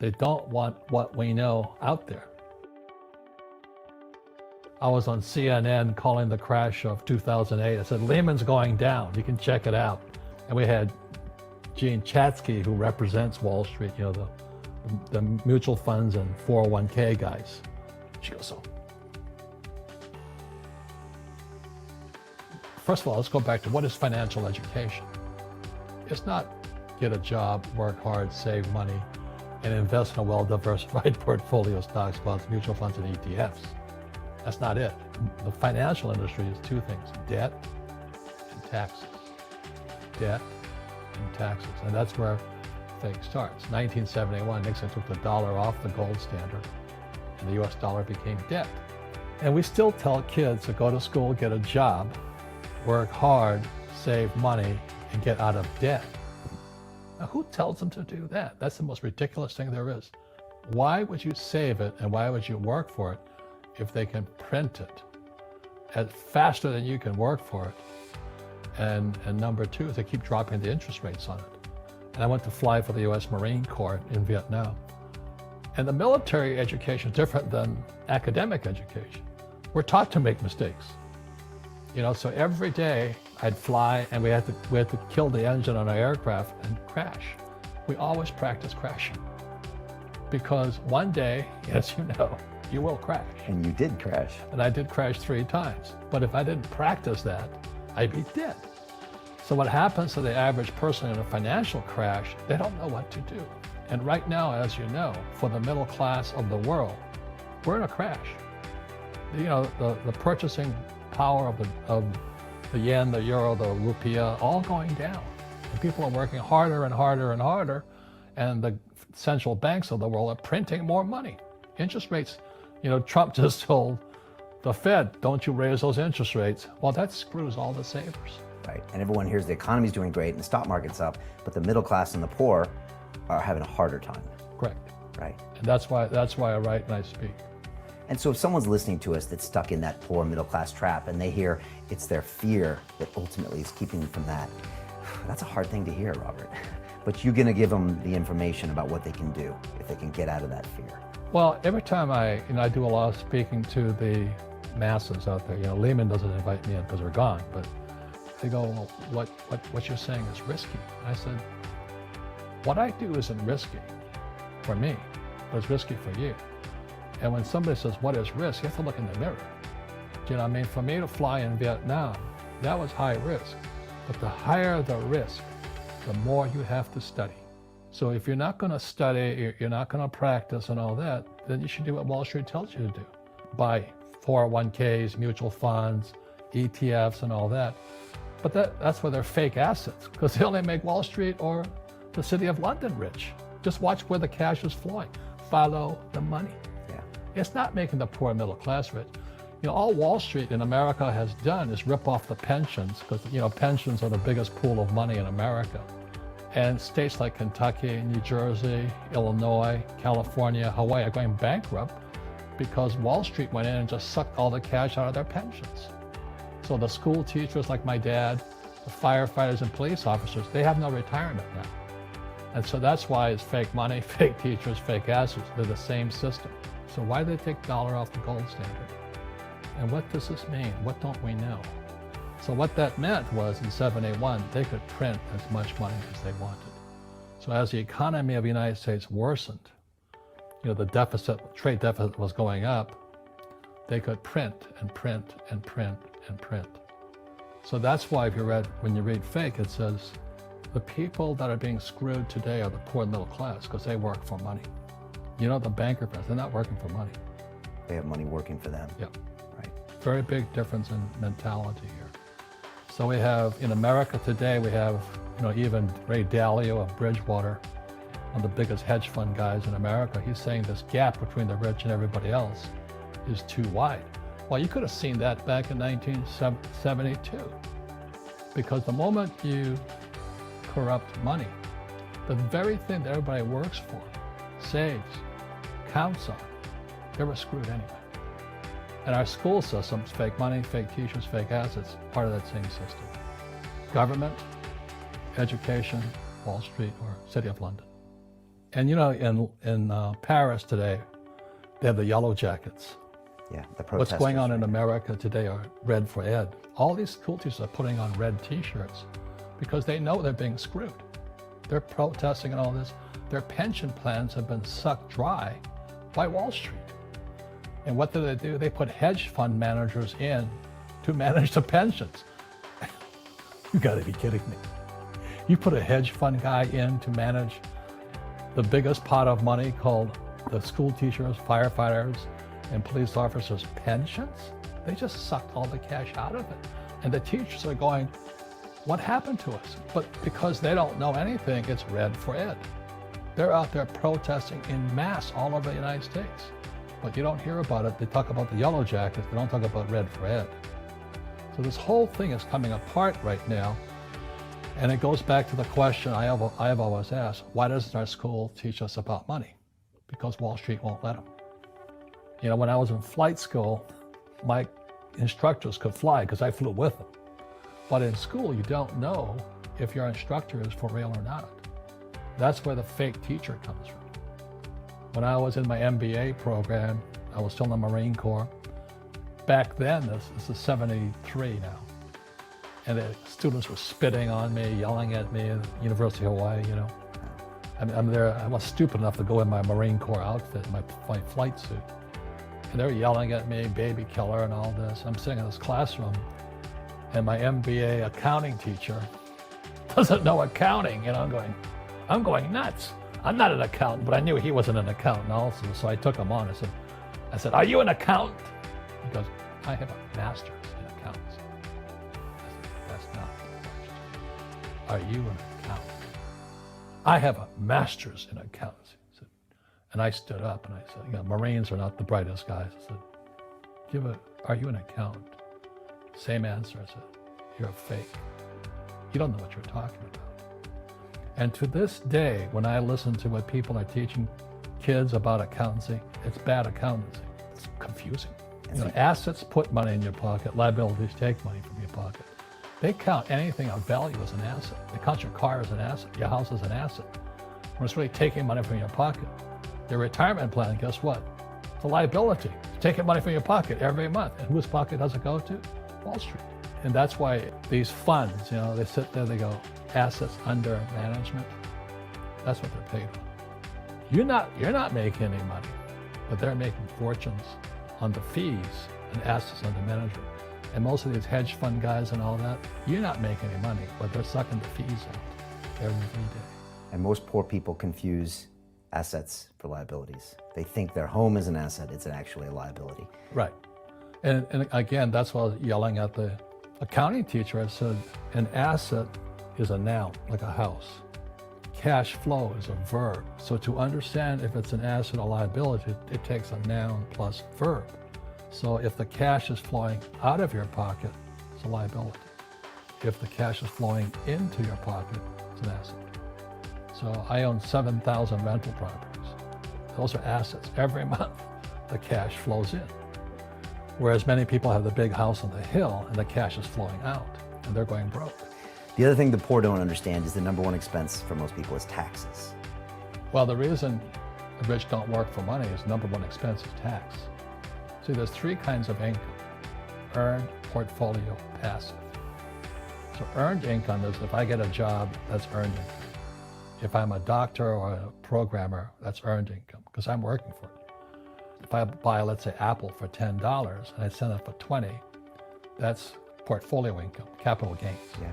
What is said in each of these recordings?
They don't want what we know out there. I was on CNN calling the crash of 2008. I said, Lehman's going down. You can check it out. And we had Jean Chatzky, who represents Wall Street, the mutual funds and 401k guys. She goes, so. First of all, let's go back to what is financial education? It's not get a job, work hard, save money, and invest in a well-diversified portfolio of stocks, bonds, mutual funds, and ETFs. That's not it. The financial industry is two things: debt and taxes. Debt and taxes. And that's where things starts. 1971, Nixon took the dollar off the gold standard, and the US dollar became debt. And we still tell kids to go to school, get a job, work hard, save money, and get out of debt. Now, who tells them to do that? That's the most ridiculous thing there is. Why would you save it and why would you work for it if they can print it faster than you can work for it? And number two is they keep dropping the interest rates on it. And I went to fly for the US Marine Corps in Vietnam. And the military education is different than academic education. We're taught to make mistakes. So every day I'd fly and we had to kill the engine on our aircraft and crash. We always practice crashing. Because one day, as you know, you will crash. And you did crash. And I did crash 3 times. But if I didn't practice that, I'd be dead. So what happens to the average person in a financial crash, they don't know what to do. And right now, as you know, for the middle class of the world, we're in a crash. The purchasing power of the yen, the euro, the rupiah, all going down. And people are working harder and harder and harder, and the central banks of the world are printing more money. Interest rates, Trump just told the Fed, don't you raise those interest rates. Well, that screws all the savers. Right, and everyone hears the economy's doing great and the stock market's up, but the middle class and the poor are having a harder time. Correct. Right. And that's why I write and I speak. And so if someone's listening to us that's stuck in that poor middle class trap and they hear it's their fear that ultimately is keeping them from that, that's a hard thing to hear, Robert. But you're going to give them the information about what they can do if they can get out of that fear. Well, every time I do a lot of speaking to the masses out there. Lehman doesn't invite me in because they're gone, but they go, well, what you're saying is risky. And I said, what I do isn't risky for me, but it's risky for you. And when somebody says, what is risk? You have to look in the mirror. Do you know what I mean? For me to fly in Vietnam, that was high risk. But the higher the risk, the more you have to study. So if you're not going to study, you're not going to practice and all that, then you should do what Wall Street tells you to do. Buy 401ks, mutual funds, ETFs and all that. But that's where they're fake assets, because they only make Wall Street or the City of London rich. Just watch where the cash is flowing. Follow the money. Yeah. It's not making the poor middle class rich. All Wall Street in America has done is rip off the pensions, because pensions are the biggest pool of money in America. And states like Kentucky, New Jersey, Illinois, California, Hawaii are going bankrupt because Wall Street went in and just sucked all the cash out of their pensions. So the school teachers like my dad, the firefighters and police officers, they have no retirement now. And so that's why it's fake money, fake teachers, fake assets. They're the same system. So why did they take dollar off the gold standard? And what does this mean? What don't we know? So what that meant was in 1971, they could print as much money as they wanted. So as the economy of the United States worsened, the trade deficit was going up, they could print and print and print and print. So that's why when you read fake, it says the people that are being screwed today are the poor middle class because they work for money. The banker friends, they're not working for money. They have money working for them. Yeah. Right. Very big difference in mentality here. So we have, in America today, we have, even Ray Dalio of Bridgewater, one of the biggest hedge fund guys in America. He's saying this gap between the rich and everybody else is too wide. Well, you could have seen that back in 1972, because the moment you corrupt money, the very thing that everybody works for, saves, counts on, they were screwed anyway. And our school systems, fake money, fake teachers, fake assets, part of that same system. Government, education, Wall Street, or City of London. And you know, in Paris today, they have the yellow jackets. Yeah, the What's protesters. going on in America today are red for ed. All these school teachers are putting on red t-shirts because they know they're being screwed. They're protesting and all this. Their pension plans have been sucked dry by Wall Street. And what do? They put hedge fund managers in to manage the pensions. You gotta be kidding me. You put a hedge fund guy in to manage the biggest pot of money called the school teachers, firefighters, and police officers' pensions? They just sucked all the cash out of it. And the teachers are going, what happened to us? But because they don't know anything, it's red for ed. They're out there protesting in mass all over the United States. But you don't hear about it. They talk about the yellow jackets. They don't talk about red for ed. So this whole thing is coming apart right now. And it goes back to the question I have always asked, why doesn't our school teach us about money? Because Wall Street won't let them. You know, when I was in flight school, my instructors could fly because I flew with them. But in school, you don't know if your instructor is for real or not. That's where the fake teacher comes from. When I was in my MBA program, I was still in the Marine Corps. Back then, this is 73 now, and the students were spitting on me, yelling at me at the University of Hawaii, you know. I'm there, I was stupid enough to go in my Marine Corps outfit, my flight suit. And they're yelling at me, baby killer and all this. I'm sitting in this classroom, and my MBA accounting teacher doesn't know accounting, and I'm going nuts. I'm not an accountant, but I knew he wasn't an accountant also, so I took him on. I said, are you an accountant? He goes, I have a master's in accountancy. I said, that's not the question. Are you an accountant? I have a master's in accountancy. I said, and I stood up and I said, you know, Marines are not the brightest guys. I said, are you an accountant? Same answer. I said, you're a fake. You don't know what you're talking about. And to this day, when I listen to what people are teaching kids about accountancy, it's bad accountancy. It's confusing. You know, assets put money in your pocket, liabilities take money from your pocket. They count anything of value as an asset. They count your car as an asset, your house as an asset. When it's really taking money from your pocket. Your retirement plan, guess what? It's a liability. It's taking money from your pocket every month. And whose pocket does it go to? Wall Street. And that's why these funds, you know, they sit there, they go, assets under management. That's what they're paid on. You're not making any money, but they're making fortunes on the fees and assets under management. And most of these hedge fund guys and all that, you're not making any money, but they're sucking the fees out every day. And most poor people confuse assets for liabilities. They think their home is an asset, it's actually a liability. Right. And again, that's why I was yelling at the accounting teacher. I said, an asset is a noun, like a house. Cash flow is a verb. So to understand if it's an asset or liability, it takes a noun plus verb. So if the cash is flowing out of your pocket, it's a liability. If the cash is flowing into your pocket, it's an asset. So I own 7,000 rental properties. Those are assets. Every month, the cash flows in. Whereas many people have the big house on the hill and the cash is flowing out and they're going broke. The other thing the poor don't understand is the number one expense for most people is taxes. Well, the reason the rich don't work for money is number one expense is tax. See, there's three kinds of income: earned, portfolio, passive. So earned income is if I get a job, that's earned income. If I'm a doctor or a programmer, that's earned income because I'm working for it. If I buy, let's say, Apple for $10 and I sell it for $20, that's portfolio income, capital gains. Yeah.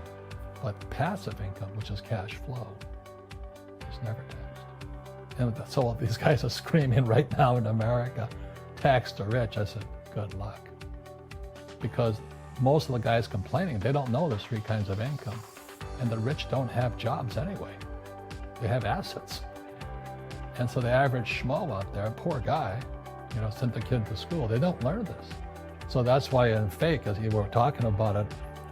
But passive income, which is cash flow, is never taxed. And so these guys are screaming right now in America, tax the rich. I said, good luck. Because most of the guys complaining, they don't know there's three kinds of income. And the rich don't have jobs anyway. They have assets. And so the average schmo out there, poor guy, you know, sent the kid to school. They don't learn this. So that's why in Fake, as you were talking about it,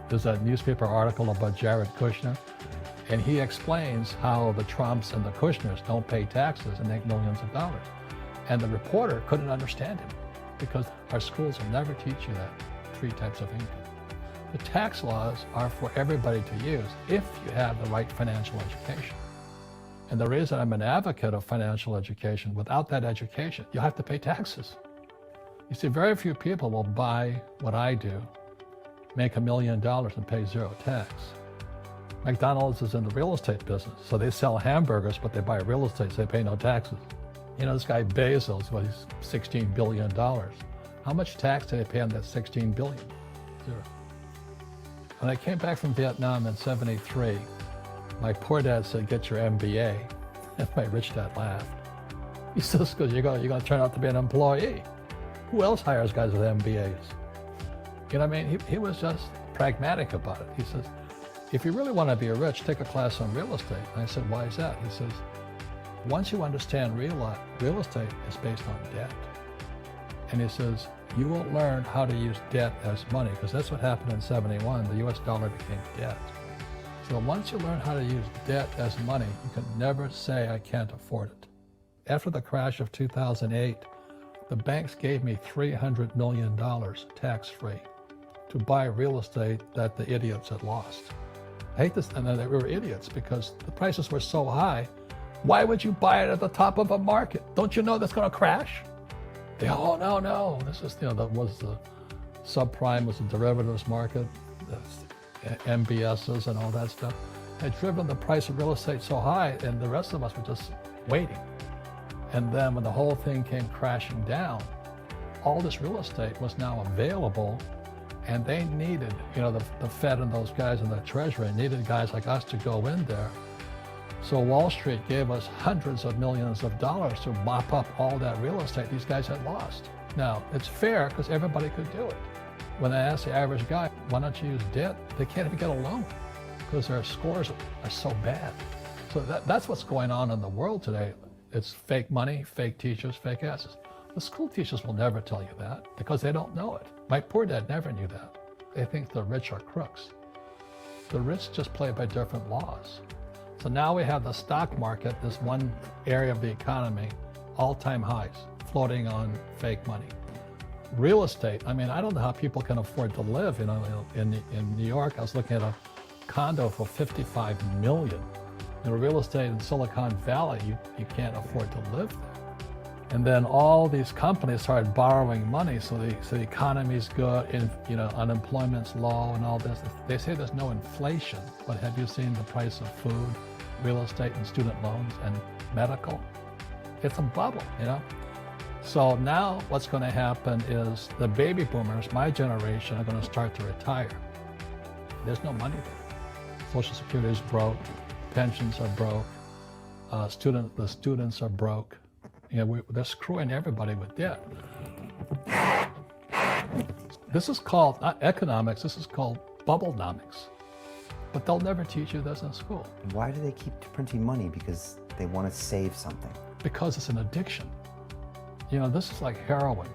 there's a newspaper article about Jared Kushner, and he explains how the Trumps and the Kushners don't pay taxes and make millions of dollars. And the reporter couldn't understand him because our schools will never teach you that three types of income. The tax laws are for everybody to use if you have the right financial education. And the reason I'm an advocate of financial education, without that education, you have to pay taxes. You see, very few people will buy what I do, make $1 million and pay zero tax. McDonald's is in the real estate business, so they sell hamburgers, but they buy real estate, so they pay no taxes. You know, this guy Bezos, well, he's $16 billion. How much tax did they pay on that $16 billion? Zero. When I came back from Vietnam in '73, my poor dad said, "Get your MBA." And my rich dad laughed. He says, "Because you're going to turn out to be an employee. Who else hires guys with MBAs?" You know what I mean? He was just pragmatic about it. He says, "If you really want to be rich, take a class on real estate." And I said, "Why is that?" He says, "Once you understand real estate is based on debt." And he says, "You will learn how to use debt as money," because that's what happened in '71. The US dollar became debt. So once you learn how to use debt as money, you can never say, "I can't afford it." After the crash of 2008, the banks gave me $300 million tax-free to buy real estate that the idiots had lost. I hate this, and they were idiots because the prices were so high. Why would you buy it at the top of a market? Don't you know that's going to crash? They, "Oh, no. This is, that was the subprime, was the derivatives market, the MBSs and all that stuff. Had driven the price of real estate so high, and the rest of us were just waiting. And then when the whole thing came crashing down, all this real estate was now available, and they needed, the Fed and those guys in the Treasury needed guys like us to go in there. So Wall Street gave us hundreds of millions of dollars to mop up all that real estate these guys had lost. Now, it's fair because everybody could do it. When I ask the average guy, "Why don't you use debt?" they can't even get a loan because their scores are so bad. So that's what's going on in the world today. It's fake money, fake teachers, fake asses. The school teachers will never tell you that because they don't know it. My poor dad never knew that. They think the rich are crooks. The rich just play by different laws. So now we have the stock market, this one area of the economy, all-time highs, floating on fake money. Real estate, I mean, I don't know how people can afford to live. In New York, I was looking at a condo for $55 million. Real estate in Silicon Valley, you can't afford to live there. And then all these companies started borrowing money, so the economy's good, and unemployment's low and all this. They say there's no inflation, but have you seen the price of food, real estate, and student loans and medical? It's a bubble, So now what's going to happen is the baby boomers, my generation, are going to start to retire. There's no money there. Social Security is broke. Pensions are broke. The students are broke. They're screwing everybody with debt. This is called, not economics, this is called bubblenomics. But they'll never teach you this in school. Why do they keep printing money? Because they want to save something. Because it's an addiction. This is like heroin.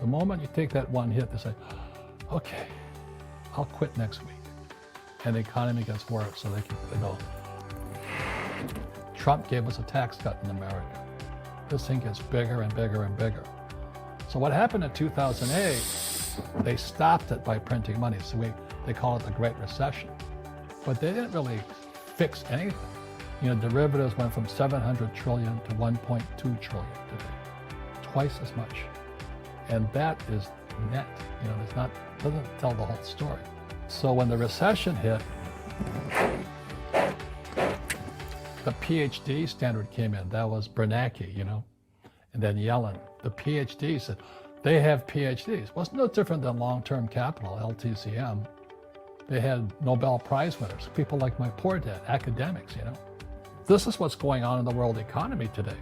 The moment you take that one hit, they say, "Okay, I'll quit next week." And the economy gets worse, so they go. Trump gave us a tax cut in America. This thing gets bigger and bigger and bigger. So what happened in 2008, they stopped it by printing money. So they call it the Great Recession. But they didn't really fix anything. Derivatives went from 700 trillion to 1.2 trillion today. Twice as much. And that is net. Doesn't tell the whole story. So when the recession hit, the PhD standard came in. That was Bernanke, and then Yellen. The PhD said, they have PhDs. Well, it's no different than long-term capital, LTCM. They had Nobel Prize winners, people like my poor dad, academics, This is what's going on in the world economy today.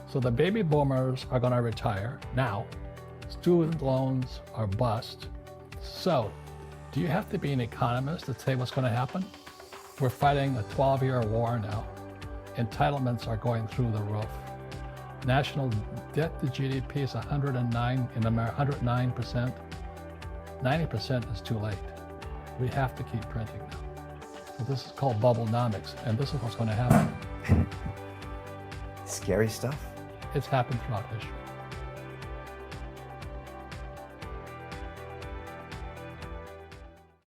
So the baby boomers are going to retire now. Student loans are bust. So do you have to be an economist to say what's going to happen? We're fighting a 12-year war now. Entitlements are going through the roof. National debt to GDP is 109 in America, 109%. 90% is too late. We have to keep printing now. So this is called bubblenomics, and this is what's going to happen. Scary stuff. It's happened throughout history.